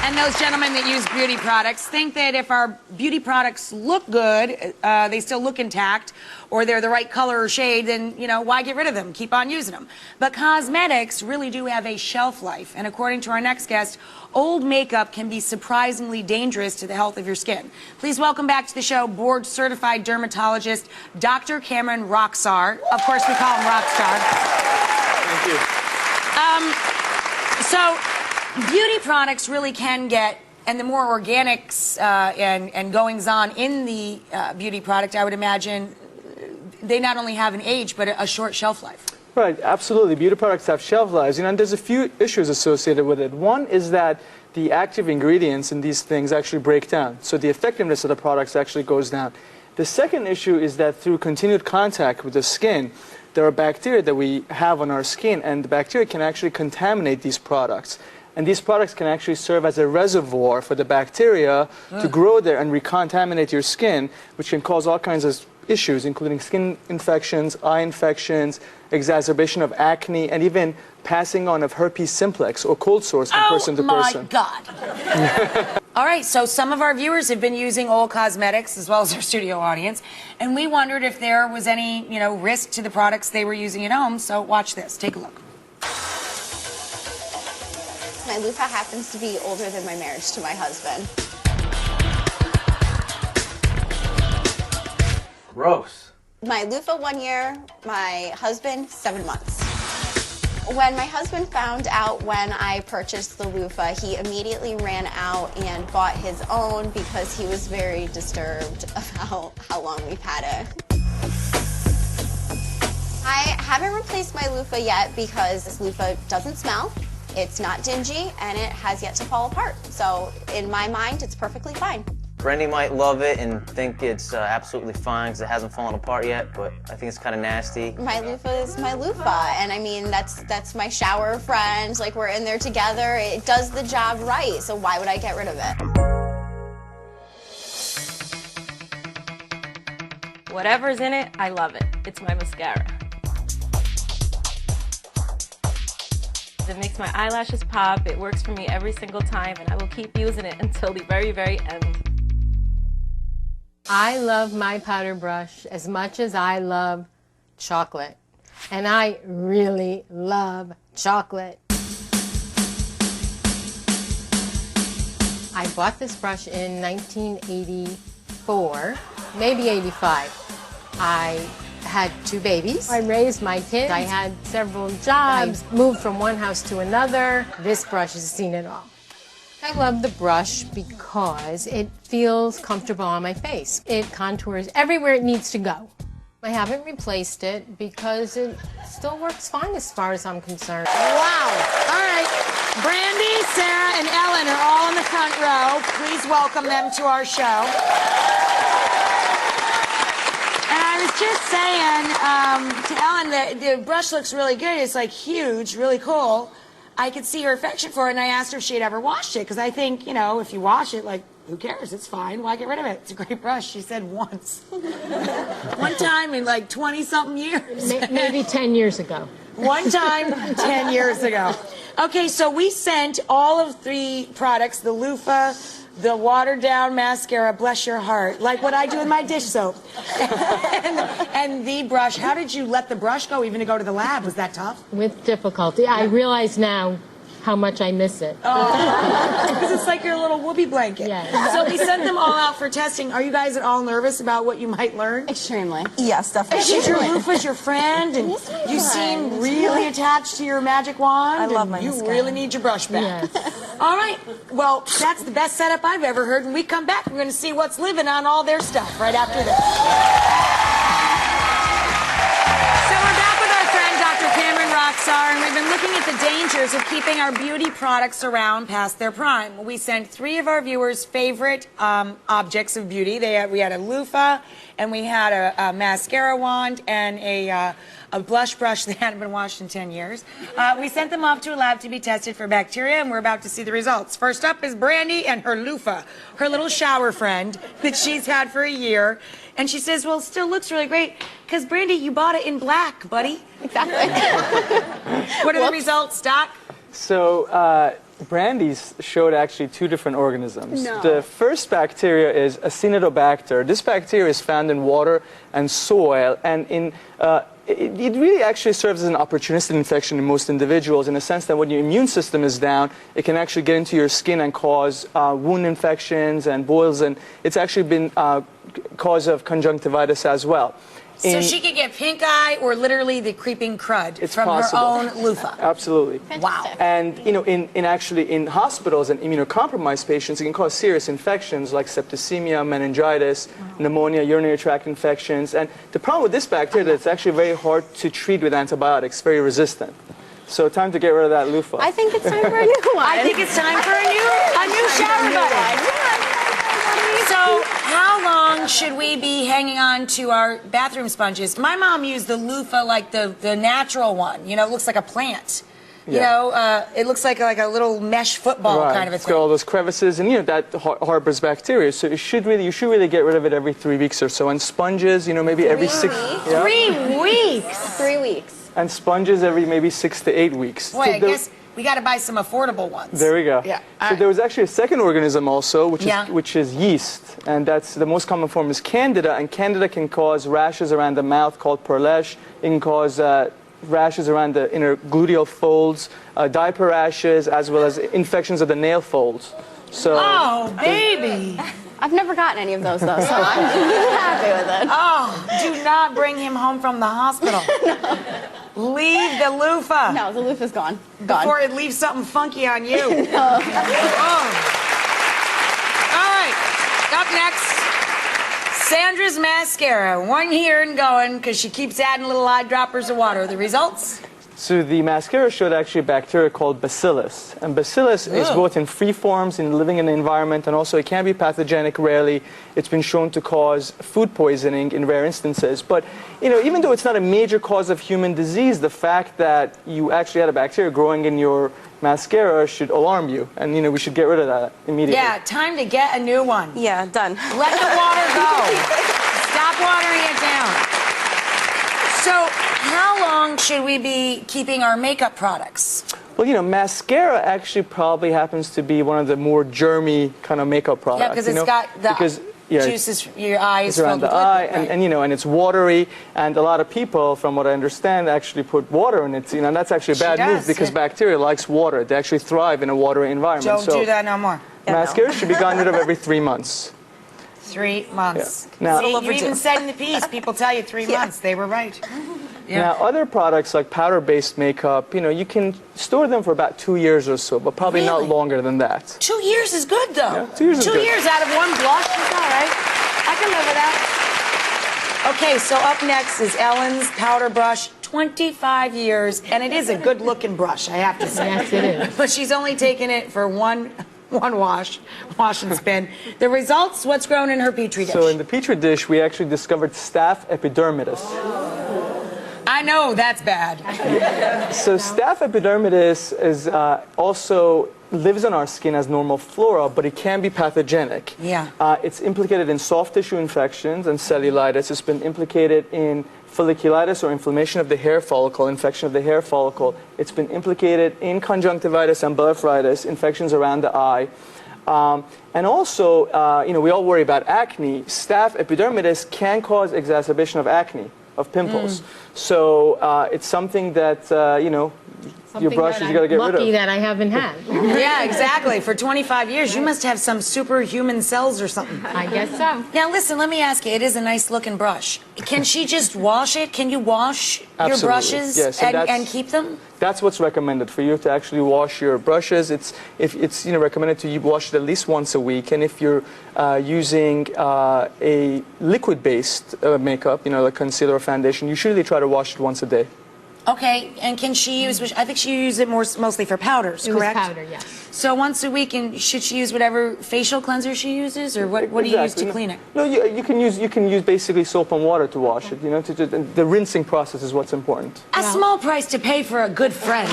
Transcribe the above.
And those gentlemen that use beauty products think that if our beauty products look good, they still look intact, or they're the right color or shade, then, you know, why get rid of them? Keep on using them. But cosmetics really do have a shelf life. And according to our next guest, old makeup can be surprisingly dangerous to the health of your skin. Please welcome back to the show board-certified dermatologist, Dr. Cameron Rokhsar. Of course, we call him Rockstar. Thank you. So, beauty products really can get, and the more organics and goings-on in the beauty product, I would imagine, they not only have an age, but a short shelf life. Right, absolutely. Beauty products have shelf lives, and there's a few issues associated with it. One is that the active ingredients in these things actually break down, so the effectiveness of the products actually goes down. The second issue is that through continued contact with the skin, there are bacteria that we have on our skin, and the bacteria can actually contaminate these products. And these products can actually serve as a reservoir for the bacteria to grow there and recontaminate your skin, which can cause all kinds of issues, including skin infections, eye infections, exacerbation of acne, and even passing on of herpes simplex or cold sores from person to person. Oh, my God. All right, so some of our viewers have been using old cosmetics, as well as our studio audience, and we wondered if there was any, you know, risk to the products they were using at home. So watch this. Take a look. My loofah happens to be older than my marriage to my husband. Gross. My loofah 1 year, my husband 7 months. When my husband found out when I purchased the loofah, he immediately ran out and bought his own because he was very disturbed about how long we've had it. I haven't replaced my loofah yet because this loofah doesn't smell, it's not dingy, and it has yet to fall apart. So in my mind, it's perfectly fine. Brandy might love it and think it's absolutely fine because it hasn't fallen apart yet, but I think it's kind of nasty. My loofah is my loofah, and I mean, that's my shower friend. Like, we're in there together. It does the job right, so why would I get rid of it? Whatever's in it, I love it. It's my mascara. It makes my eyelashes pop. It works for me every single time, and I will keep using it until the very, very end. I love my powder brush as much as I love chocolate. And I really love chocolate. I bought this brush in 1984, maybe 85. I had 2 babies. I raised my kids. I had several jobs, moved from one house to another. This brush has seen it all. I love the brush because it feels comfortable on my face. It contours everywhere it needs to go. I haven't replaced it because it still works fine as far as I'm concerned. Wow. All right. Brandy, Sarah, and Ellen are all in the front row. Please welcome them to our show. And I was just saying to Ellen that the brush looks really good. It's like huge, really cool. I could see her affection for it, and I asked her if she had ever washed it, because I think, you know, if you wash it, like, who cares? It's fine. Why get rid of it? It's a great brush. She said once. One time in like 20-something years. Maybe 10 years ago. One time 10 years ago. Okay, so we sent all of the products, the loofah, the watered-down mascara, bless your heart, like what I do with my dish soap, and the brush. How did you let the brush go, even to go to the lab? Was that tough? With difficulty. I realize now how much I miss it. Oh, because it's like your little whoopee blanket. Yes. So we sent them all out for testing. Are you guys at all nervous about what you might learn? Extremely. Yes, definitely. She's your loofah's your friend, and you seem really attached to your magic wand. I love my You mascara. really need your brush back. Yes. All right. Well, that's the best setup I've ever heard. When we come back, we're going to see what's living on all their stuff right after this. So we're back with our friend, Dr. Cameron Rokhsar, and we've been looking at the dangers of keeping our beauty products around past their prime. We sent 3 of our viewers' favorite objects of beauty. We had a loofah, and we had a mascara wand, and a blush brush that hadn't been washed in 10 years. We sent them off to a lab to be tested for bacteria, and we're about to see the results. First up is Brandy and her loofah, her little shower friend that she's had for a year. And she says, well, it still looks really great, because, Brandy, you bought it in black, buddy. Exactly. What are the results, Doc? So Brandy's showed actually two different organisms. No. The first bacteria is Acinetobacter. This bacteria is found in water and soil, and it really actually serves as an opportunistic infection in most individuals in the sense that when your immune system is down, it can actually get into your skin and cause wound infections and boils, and it's actually been cause of conjunctivitis as well. So she could get pink eye or literally the creeping crud from possible. her own loofah. Absolutely. Wow. And you know, in hospitals and immunocompromised patients, it can cause serious infections like septicemia, meningitis, pneumonia, urinary tract infections. And the problem with this bacteria is it's actually very hard to treat with antibiotics, very resistant. So time to get rid of that loofah. I think it's time for a new one. I think it's time for a new shower button. So how long should we be hanging on to our bathroom sponges? My mom used the loofah like the natural one. You know, it looks like a plant. You know, it looks like a little mesh football kind of a It's got all thing. those crevices, and you know that harbors bacteria. So you should really get rid of it every 3 weeks or so. And sponges, you know, maybe every 6. Yeah. 3 weeks. 3 weeks. And sponges every maybe 6 to 8 weeks. Boy, I guess we got to buy some affordable ones. There we go. Yeah. So there was actually a second organism also, Yeah. which is yeast, and that's the most common form is Candida, and Candida can cause rashes around the mouth called perlesh. It can cause rashes around the inner gluteal folds, diaper rashes, as well as infections of the nail folds. So. Oh, baby. I've never gotten any of those, though, so I'm happy with it. Oh, do not bring him home from the hospital. Leave the loofah. No, the loofah's gone. Before it leaves something funky on you. Oh. All right, up next, Sandra's mascara. 1 year and going because she keeps adding little eyedroppers of water. The results? So the mascara showed actually a bacteria called bacillus. And bacillus is both in free forms, in living in the environment, and also it can be pathogenic rarely. It's been shown to cause food poisoning in rare instances. But, you know, even though it's not a major cause of human disease, the fact that you actually had a bacteria growing in your mascara should alarm you. And, you know, we should get rid of that immediately. Yeah, time to get a new one. Yeah, done. Let the water go. Stop watering it down. So, how long should we be keeping our makeup products? Well, you know, mascara actually probably happens to be one of the more germy kind of makeup products. Yeah, because it's got the juices, your eyes it's around filled the with eye, liquid, right? and you know, and it's watery, and a lot of people, from what I understand, actually put water in it. You know, and that's actually a bad move because bacteria likes water. They actually thrive in a watery environment. Don't do that no more. Mascara should be gotten rid of every 3 months. 3 months. Yeah. Now, See, you even said in the piece, people tell you 3 months. They were right. Now, other products like powder-based makeup, you know, you can store them for about 2 years or so, but probably not longer than that. 2 years is good, though. Yeah, 2 years is good. 2 years out of one blush is all right. I can live with that. Okay, so up next is Ellen's powder brush. 25 years, and it is a good-looking brush, I have to say. Yes, it is. But she's only taken it for one wash and spin. The results, what's grown in her Petri dish? So in the Petri dish, we actually discovered Staph epidermidis. I know, that's bad. So Staph epidermidis is also lives on our skin as normal flora, but it can be pathogenic. Yeah. It's implicated in soft tissue infections and cellulitis. It's been implicated in folliculitis or inflammation of the hair follicle, infection of the hair follicle. It's been implicated in conjunctivitis and blepharitis, infections around the eye. And also, you know, we all worry about acne. Staph epidermidis can cause exacerbation of acne, of pimples. So it's something that, you know, your brushes you got to get rid of. Lucky that I haven't had. Yeah, exactly. For 25 years, you must have some superhuman cells or something. I guess so. Now, listen, let me ask you. It is a nice-looking brush. Can she just wash it? Can you wash your Absolutely. brushes Yes, and keep them? That's what's recommended for you to actually wash your brushes. It's you know, recommended to you wash it at least once a week. And if you're using a liquid-based makeup, you know, like concealer or foundation, you should really try to wash it once a day. Okay, and can she use, I think she used it mostly for powders, It was correct? powder, yes. So once a week, and should she use whatever facial cleanser she uses, or what do you use to clean it? No, you can use basically soap and water to wash it. You know, the rinsing process is what's important. A small price to pay for a good friend.